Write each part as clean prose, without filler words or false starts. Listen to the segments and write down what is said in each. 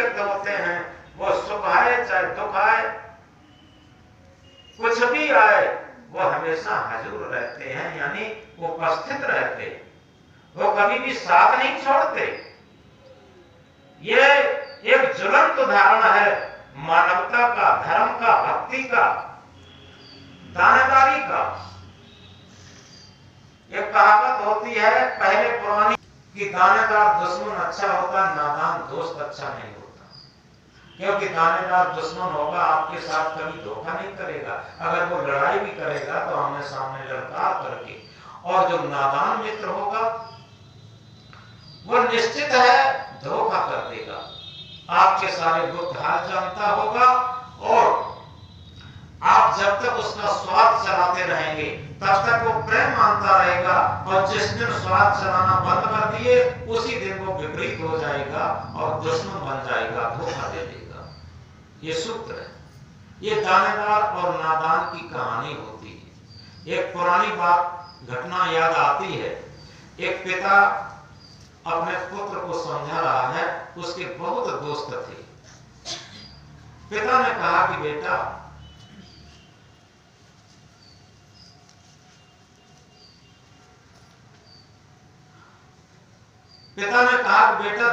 व्यक्त होते हैं, वो सुख आए चाहे दुख आए, कुछ भी आए, वो हमेशा हाजिर रहते हैं, यानी उपस्थित रहते, वो कभी भी साथ नहीं छोड़ते। ये एक ज्वलंत उदाहरण है मानवता का, धर्म का, भक्ति का, दानेदारी का। एक कहावत होती है पहले पुरानी कि दानेदार दुश्मन अच्छा होता, नादान दोस्त अच्छा नहीं होता। क्योंकि दानेदार दुश्मन होगा आपके साथ कभी धोखा नहीं करेगा, अगर वो लड़ाई भी करेगा तो आमने सामने लड़का करके। और जो नादान मित्र होगा वो निश्चित है धोखा कर देगा, आपके सारे गुप्त हाल जानता होगा, और आप जब तक उसका स्वार्थ चलाते रहेंगे तब तक वो प्रेम मानता रहेगा, और जिस दिन स्वार्थ चलाना बंद कर दिए उसी दिन वो विपरीत हो जाएगा और दुश्मन बन जाएगा, धोखा दे देगा। ये सूत्र है, ये दानेदार और नादान की कहानी होती है। एक पुरानी बात घटना याद आती है, एक पिता अपने पुत्र को समझा रहा है, उसके बहुत दोस्त थे। पिता ने कहा कि बेटा,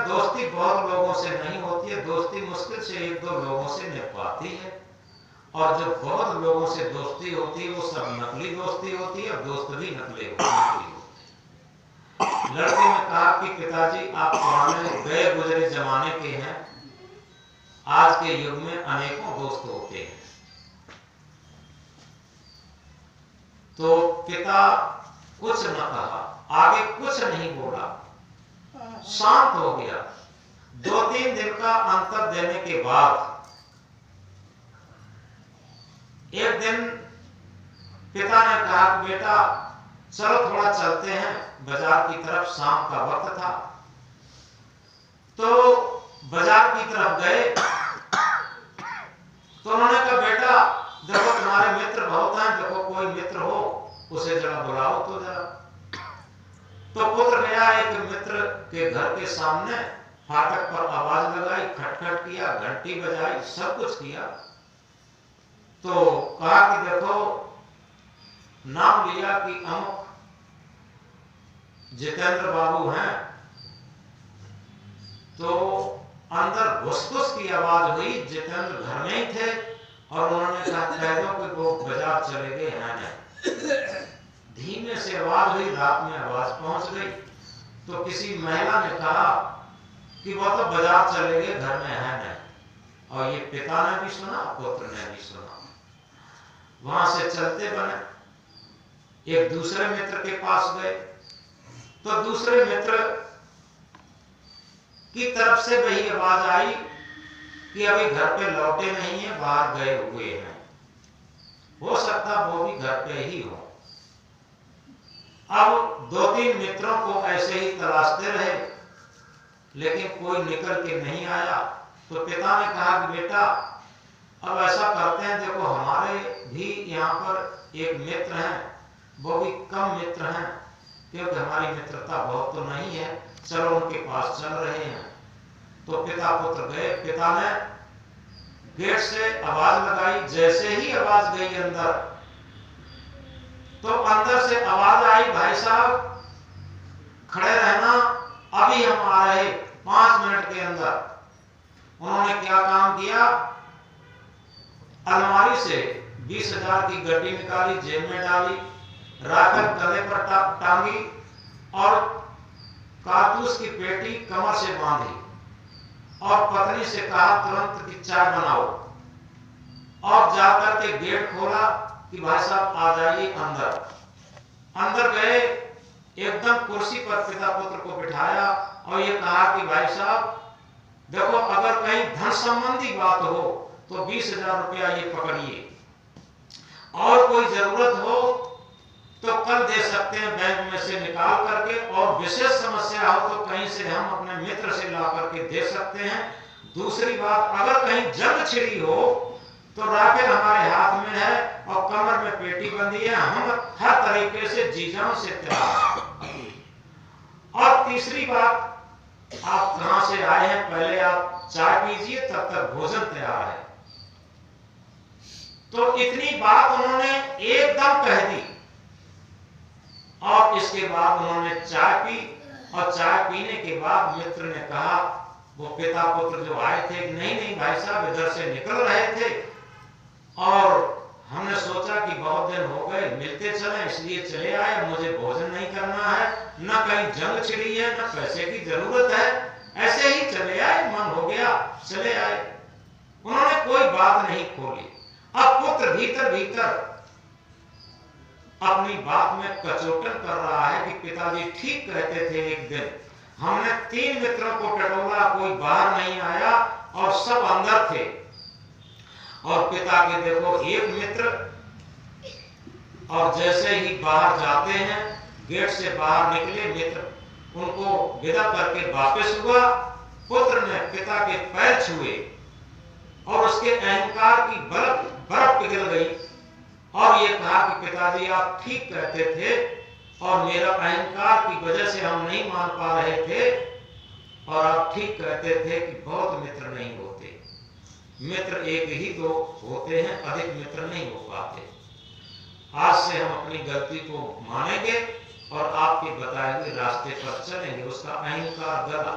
दोस्ती बहुत लोगों से नहीं होती है, दोस्ती मुश्किल से एक दो लोगों से निभ पाती है, और जो बहुत लोगों से दोस्ती होती है वो सब नकली दोस्ती होती है, और दोस्त भी नकली होते हैं। लड़के ने कहा कि पिताजी, आप पुराने गए गुजरे जमाने के हैं, आज के युग में अनेकों दोस्त होते हैं। तो पिता कुछ न कहा, आगे कुछ नहीं बोला, शांत हो गया। 2-3 दिन का अंतर देने के बाद एक दिन पिता ने कहा कि बेटा चलो थोड़ा चलते हैं बाजार की तरफ, शाम का वक्त था। तो बाजार की तरफ गए तो उन्होंने कहा बेटा देखो तुम्हारे मित्र बहुत हैं, देखो कोई मित्र हो उसे जरा बुलाओ तो जरा। तो पुत्र गया, एक मित्र के घर के सामने फाटक पर आवाज लगाई, खटखट किया, घंटी बजाई, सब कुछ किया। तो कहा कि देखो, नाम लिया कि अमुक जितेंद्र बाबू हैं। तो अंदर घुस-घुस की आवाज हुई, जितेंद्र घर में ही थे, और उन्होंने कहा कह दो कि वो बाजार चले गए हैं। धीमे से आवाज हुई, रात में आवाज पहुंच गई। तो किसी महिला ने कहा कि वो तो बाजार चले गए, घर में है नहीं। और ये पिता ने भी सुना, पुत्र ने भी सुना। वहां से चलते बने, एक दूसरे मित्र के पास गए। तो दूसरे मित्र की तरफ से वही आवाज आई कि अभी घर पे लौटे नहीं है, बाहर गए हुए हैं। हो सकता वो भी घर पे ही हो। अब 2-3 मित्रों को ऐसे ही तलाशते रहे, लेकिन कोई निकल के नहीं आया। तो पिता ने कहा कि बेटा अब ऐसा करते हैं, देखो हमारे भी यहाँ पर एक मित्र हैं, वो भी कम मित्र हैं, क्योंकि हमारी मित्रता बहुत तो नहीं है, चलो उनके पास चल रहे हैं। तो पिता पुत्र गए। पिता ने गेट से आवाज लगाई, जैसे ही आवाज गई अंदर, तो अंदर से आवाज आई, भाई साहब खड़े रहना, अभी हम आ रहे 5 मिनट के अंदर। उन्होंने क्या काम किया, अलमारी से 20,000 की गड्डी निकाली, जेब में डाली, राइफल गले पर टांगी और कारतूस की पेटी कमर से बांधी, और पत्नी से कहा तुरंत की चाय बनाओ, और जाकर के गेट खोला कि भाई साहब आ जाइए अंदर। अंदर गए, एकदम कुर्सी पर पिता पुत्र को बिठाया और ये कहा कि भाई साहब देखो, अगर कहीं धन संबंधी बात हो तो 20,000 रुपया ये पकड़िए, और कोई जरूरत हो तो कल दे सकते हैं बैंक में से निकाल करके, और विशेष समस्या हो तो कहीं से हम अपने मित्र से ला करके दे सकते हैं। दूसरी बात, अगर कहीं जंग छिड़ी हो तो राइफल हमारे हाथ में है और कमर में पेटी बंधी है, हम हर तरीके से जी जान से तैयार। और तीसरी बात, आप कहां से आए हैं पहले आप चाय पीजिए, तब तक भोजन तैयार है। तो इतनी बात उन्होंने एकदम कह दी और इसके बाद उन्होंने चाय पी और चाय पीने के बाद मित्र ने कहा, वो पिता पुत्र जो आए थे, नहीं नहीं भाई साहब इधर से निकल रहे थे और हमने सोचा कि बहुत दिन हो गए मिलते चले, इसलिए चले आए। मुझे भोजन नहीं करना है, न कहीं जंग छिड़ी है, न पैसे की जरूरत है, ऐसे ही चले आए, मन हो गया चले आए। उन्होंने कोई बात नहीं खोली। अब पुत्र भीतर भीतर अपनी बात में कचोटन कर रहा है कि पिताजी ठीक कहते थे। एक दिन हमने 3 मित्रों को टटोला, कोई बाहर नहीं आया और सब अंदर थे। और पिता के देखो एक मित्र, और जैसे ही बाहर जाते हैं, गेट से बाहर निकले मित्र, उनको विदा करके वापस हुआ। पुत्र ने पिता के पैर छुए और उसके अहंकार की बर्फ पिघल गई और ये कहा कि पिताजी आप ठीक कहते थे और मेरा अहंकार की वजह से हम नहीं मान पा रहे थे, और आप ठीक कहते थे कि बहुत मित्र नहीं होते, मित्र एक ही दो होते हैं, अधिक मित्र नहीं हो पाते। आज से हम अपनी गलती को मानेंगे और आपके बताए हुए रास्ते पर चलेंगे। उसका अहंकार गला,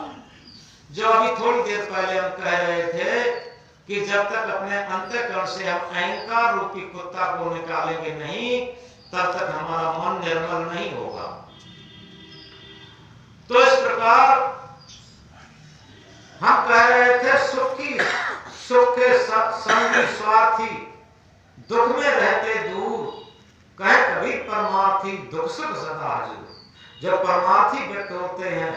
जो अभी थोड़ी देर पहले हम कह रहे थे कि जब तक अपने अंतःकरण से हम अहंकार रूपी कुत्ता को निकालेंगे नहीं, तब तक हमारा मन निर्मल नहीं होगा। तो इस प्रकार हम कह रहे थे सुख के संगी स्वार्थी, दुख में रहते दूर, कहे कभी परमार्थी दुख सुख सदा हजूर। जब परमार्थी व्यक्ति होते हैं,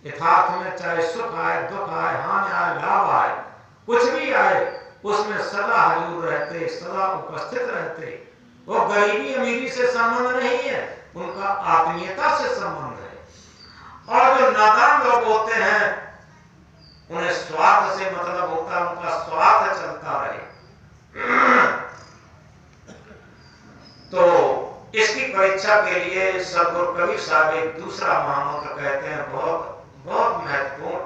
यथार्थ में चाहे सुख आए, दुख आए, हानि आए, लाभ आए, कुछ भी आए, उसमें सदा हजूर रहते, सदा उपस्थित रहते। वो गरीबी अमीरी से संबंध नहीं है, उनका आत्मीयता से संबंध है। और जो नादान लोग होते हैं, उन्हें स्वार्थ से मतलब होता है, उनका स्वार्थ चलता रहे। तो इसकी परीक्षा के लिए सदगुरु कबीर साहब एक दूसरा महामंत्र कहते हैं, बहुत बहुत महत्वपूर्ण।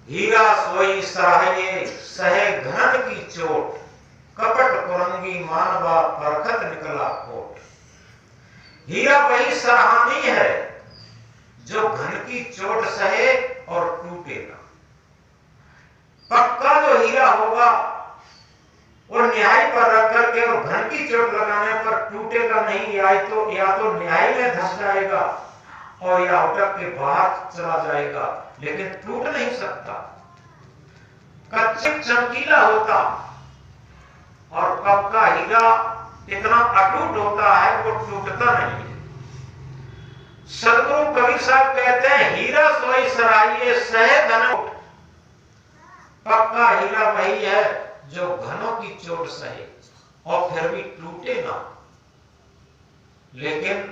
हीरा सोई सराहिए सहे घन की चोट, कपट कुरंगी मानवा परखत निकला खोट। हीरा वही सराहनीय है जो घन की चोट सहे और टूटेगा। पक्का जो हीरा होगा वो न्याय पर रख करके और घन की चोट लगाने पर टूटेगा नहीं, या तो न्याय में धंस जाएगा और या उठक के बाहर चला जाएगा, लेकिन टूट नहीं सकता। कच्चे चमकीला होता और पक्का हीरा इतना अटूट होता है, वो टूटता नहीं है। सदगुरु कबीर साहब कहते हैं, हीरा सोई सराहिए सहे घन। पक्का हीरा वही है जो घनों की चोट सहे और फिर भी टूटे ना। लेकिन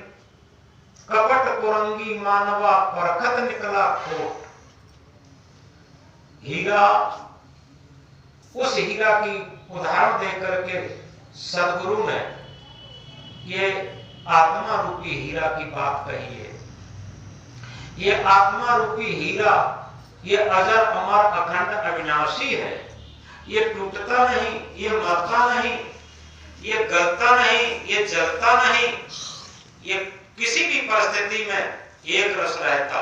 कपट कुरंगी मानवा परखत निकला खोट। हीरा, उस हीरा की उदाहरण देकर के सदगुरु ने ये आत्मा रूपी हीरा की बात कही है। ये आत्मा रूपी हीरा, ये अजर अमर अखंड अविनाशी है। ये टूटता नहीं, ये मरता नहीं, ये गलता नहीं, ये जलता नहीं, ये किसी भी परिस्थिति में एक रस रहता।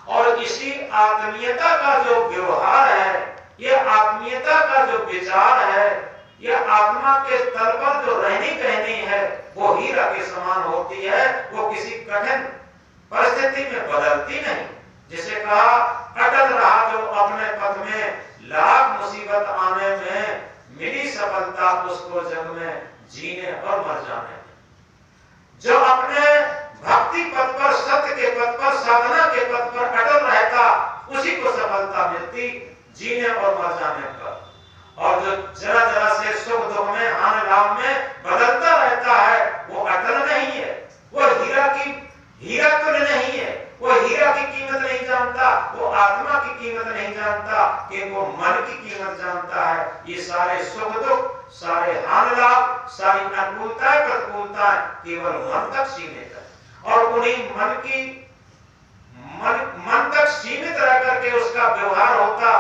और इसी आत्मीयता का जो व्यवहार है, ये आत्मीयता का जो विचार है, ये आत्मा के तल पर जो रहनी कहनी है, वो हीरा के समान होती है। वो किसी कठिन परिस्थिति में बदलती नहीं। जिसे कहा, अटल रहा जो अपने पथ में, लाख मुसीबत आने में मिली सफलता उसको जग में जीने और मर जाने में। जो अपने भक्ति पथ पर, सत्य के पथ पर, साधना के पथ पर अटल रहता, उसी को सफलता मिलती जीने और मर जाने पर। और जो जरा जरा से सुख दुख में, हानि लाभ में बदलता रहता है, वो अटल नहीं है। वो हीरा तुल्य नहीं है। वो हीरा की कीमत नहीं जानता, वो आत्मा की कीमत नहीं जानता, कि वो मन की कीमत जानता है। ये सारे सुख दुख, सारे हानि लाभ, सारी अनुकूलताएं प्रतिकूलताएं केवल मन तक सीमित है। और उन्हीं मन तक सीमित रह करके उसका व्यवहार होता,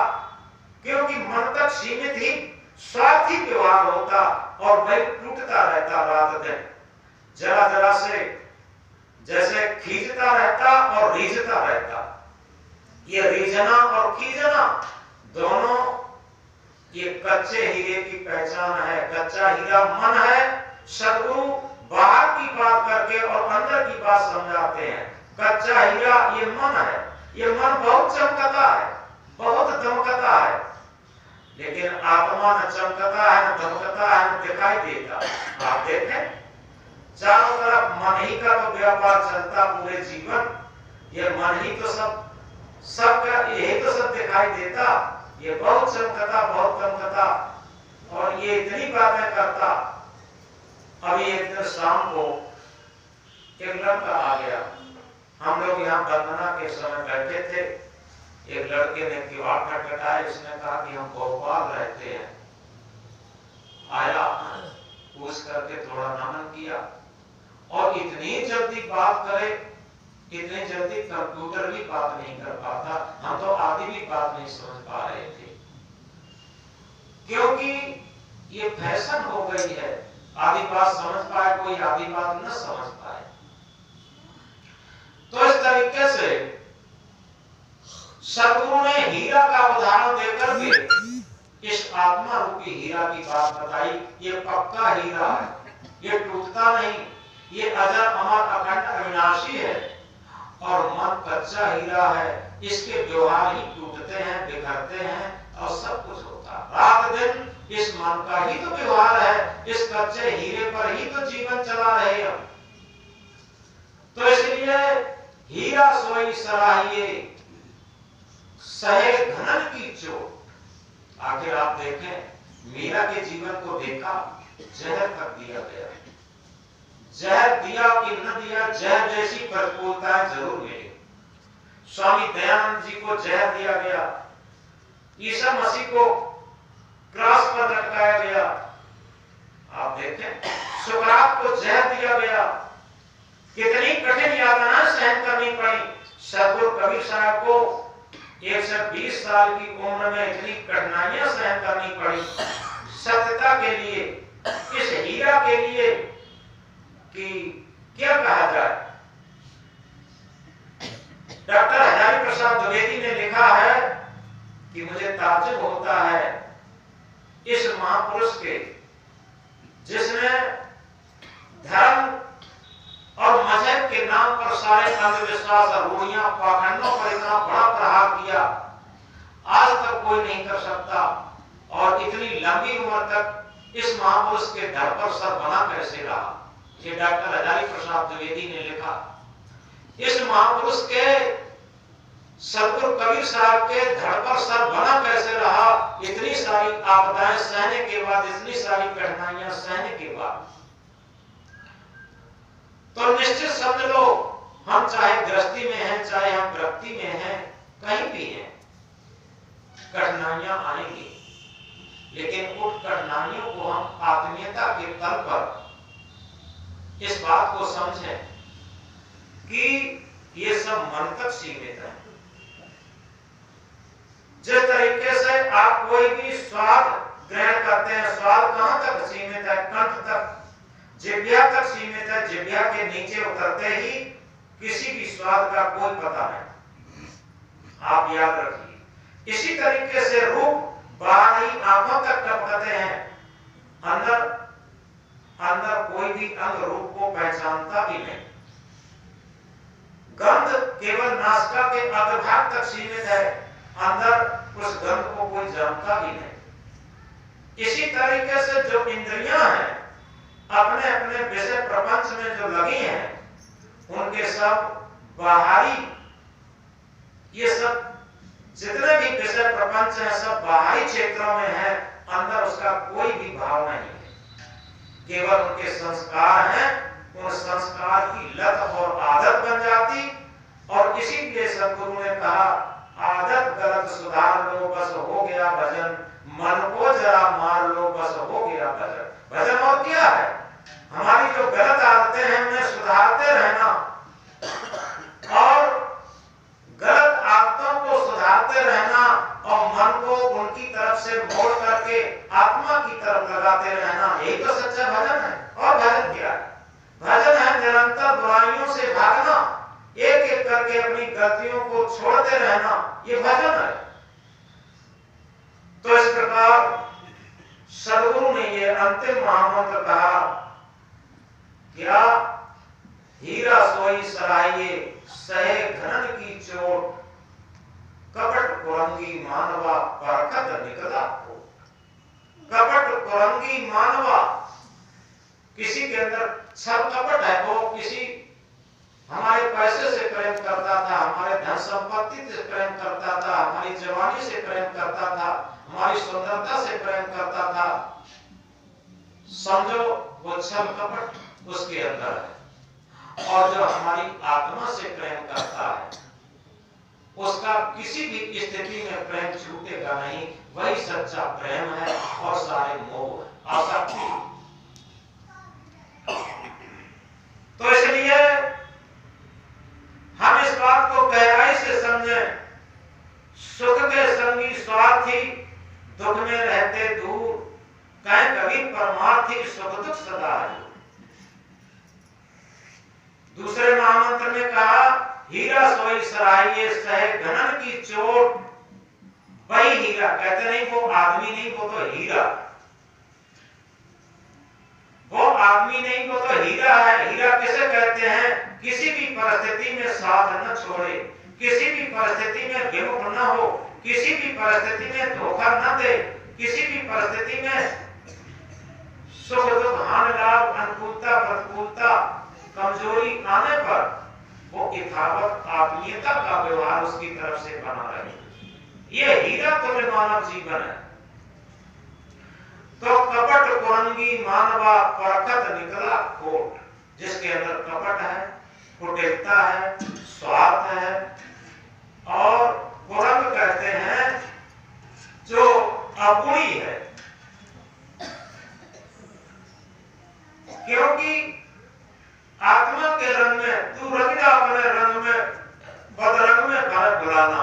क्योंकि मन तक सीमित ही स्वार्थी व्यवहार होता और वही टूटता रहता रात दिन, जरा जरा से जैसे खींचता रहता और रीझता रहता। ये रीझना और खींचना दोनों ये कच्चे हीरे की पहचान है। कच्चा हीरा मन है। सद्गुरु बाहर की बात करके और अंदर की बात समझाते हैं। कच्चा हीरा ये मन है। ये मन बहुत चमकता है, बहुत दमकता है, लेकिन आत्मा न चमकता है, न दमकता है, न दिखाई देता। आप देखें चारों तरफ मन ही का तो व्यापार चलता पूरे जीवन। ये मन ही तो सबका यही तो सब दिखाई देता। ये बहुत चमकता, बहुत दमकता और ये इतनी बातें करता। अभी एक दिन शाम को एक लड़का आ गया। हम लोग यहाँ वंदना के समय बैठे थे। एक लड़के ने किवाड़ खटखटाया। उसने कहा कि हम भोपाल रहते हैं। आया, पूछ करके थोड़ा नमन किया और इतनी जल्दी बात करे, इतनी जल्दी कंप्यूटर भी बात नहीं कर पाता। हम तो आधी भी बात नहीं समझ पा रहे थे, क्योंकि ये फैशन हो गई है। आधी बात समझ पाए कोई, आधी बात न समझ पाए। तो इस तरीके से सद्गुरु ने हीरा का उदाहरण देकर के इस आत्मा रूपी हीरा की बात बताई। ये पक्का हीरा है, ये टूटता नहीं, ये अजर अमर अखंड अविनाशी है। और मन कच्चा हीरा है, इसके व्यवहार ही टूटते हैं, बिखरते हैं और सब कुछ होता। रात दिन इस मन का ही तो व्यवहार है। इस कच्चे हीरे पर ही तो जीवन चला रहे हम। तो इसलिए हीरा सोई सराहिए सहे घनन की चोट। आखिर आप देखें मीरा के जीवन को देखा, जहर कर दिया गया। जहर दिया कि न दिया, जहर जैसी प्रतिकूलताएं जरूर मिली। स्वामी दयानंद जी को जहर दिया गया, ईसा मसीह को क्रॉस पर लटकाया गया। आप देखें सुकरात को जहर दिया गया। कितनी कठिन यातनाएं सहन करनी पड़ी। सद्गुरु कबीर साहब को 120 साल की उम्र में इतनी कठिनाइयां सहन करनी पड़ी सत्यता के लिए, इस हीरा के लिए कि क्या कहा जाए। डॉक्टर हजारी प्रसाद द्विवेदी ने लिखा है कि मुझे ताज्जुब होता है इस महापुरुष के, जिसने धर्म और मजहब के नाम पर सारे अंधविश्वास और रूढ़ियां पाखंडों पर इतना बड़ा प्रहार किया, आज तक कोई नहीं कर सकता। और इतनी लंबी उम्र तक इस महापुरुष के धड़ पर सर बना कैसे रहा। ये डॉक्टर हजारी प्रसाद द्विवेदी ने लिखा। इस महापुरुष के सद्गुरु कबीर साहब के धड़ पर सर बना कैसे रहा, इतनी सारी आपदाएं सहने के बाद, इतनी सारी कठिनाइयां सहने के बाद। तो निश्चित समझ लो, हम चाहे गृहस्थी में हैं, चाहे हम व्यक्ति में हैं, कहीं भी हैं, कठिनाइयां आएंगी। लेकिन उन कठिनाइयों को हम आत्मीयता के तल पर इस बात को समझें कि ये सब मन तक सीमित है। जिस तरीके से आप कोई भी स्वाद ग्रहण करते हैं, स्वाद कहां तक सीमित है? कंठ तक, जिह्वा तक सीमित है। जिह्वा के नीचे उतरते ही किसी भी स्वाद का कोई पता नहीं। आप याद रखिए। इसी तरीके से रूप बाहरी आंखों तक टपकते हैं, अंदर कोई भी अंग रूप को पहचानता भी नहीं। गंध केवल नासिका के अग्रभाग तक सीमित है, अंदर उस गंध को कोई जानता भी नहीं। इसी तरीके से जो इंद्रियां हैं अपने अपने विषय प्रपंच में जो लगी हैं, उनके सब बाहरी, ये सब जितने भी विषय प्रपंच हैं सब बाहरी क्षेत्रों में है, अंदर उसका कोई भी भाव नहीं है। केवल उनके संस्कार हैं, उन संस्कार की लत और आदत बन जाती। और इसीलिए सद्गुरु ने कहा, आदत गलत सुधार लो बस हो गया भजन, मन को जरा मार लो बस हो गया भजन। भजन और क्या है? हमारी जो गलत आदतें हैं उन्हें सुधारते रहना और झांकते रहना और मन को उनकी तरफ से मोड़ करके आत्मा की तरफ लगाते रहना, यही तो सच्चा भजन है। और भजन क्या है? भजन है निरंतर बुराइयों से भागना, एक एक करके अपनी गलतियों को छोड़ते रहना, ये भजन है। तो इस प्रकार सदगुरु ने ये अंतिम महामंत्र कहा, क्या हीरा सोई सराइये सहे घनन की चोट, कपट कुरंगी मानवा परखत निकला को। कपट कुरंगी मानवा, किसी के अंदर छल कपट है, वो किसी हमारे पैसे से प्रेम करता था, हमारे धन संपत्ति से प्रेम करता था, हमारी जवानी से प्रेम करता था, हमारी सुंदरता से प्रेम करता था, समझो वो छल कपट उसके अंदर है। और जो हमारी आत्मा से प्रेम करता है, उसका किसी भी स्थिति में प्रेम छूटेगा नहीं, वही सच्चा प्रेम है और सारे मोह आसक्ति। तो इसलिए हम इस बात को गहराई से समझें, सुख के संगी स्वार्थी, दुख में रहते दूर, कहे कभी परमार्थी, सुख दुख सदा है। दूसरे महामंत्र में कहा, हीरा सोई सराइये सहे घनन की चोट, वही हीरा, कहते नहीं वो आदमी नहीं, वो तो हीरा, वो आदमी नहीं, वो तो हीरा है। हीरा किसे कहते हैं? किसी भी परिस्थिति में साथ न छोड़े, किसी भी परिस्थिति में विमुख न हो, किसी भी परिस्थिति में धोखा न दे, किसी भी परिस्थिति में सुख दुख हानि लाभ अनुकूलता प्रतिकूलता कमजोरी आने पर वो यथावत आत्मीयता का व्यवहार उसकी तरफ से बना रहे। ये हीरा तुल्य मानव जीवन है। तो कपट कुरंगी मानवा परखत निकला खोट, जिसके अंदर कपट है, कुटिलता है, स्वार्थ है, और कुरंग कहते हैं जो अपुणी है। क्योंकि आत्मा के रंग में तू रंग जा, अपने रंग में बदरंग में भर भुलाना।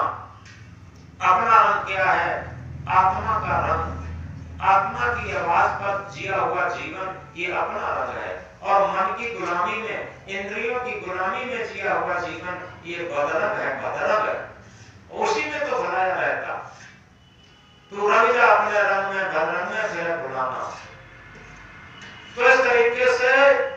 अपना रंग क्या है? आत्मा का रंग, आत्मा की आवाज पर जिया हुआ जीवन, ये अपना रंग है। और मन की गुलामी में, इंद्रियों की गुलामी में जिया हुआ जीवन, ये बदरंग है, बदरंग है। उसी में तो भलाया रहता। तू रंग जा अपने रंग में, बदरंग में फिर भुलाना। तो इस तरीके से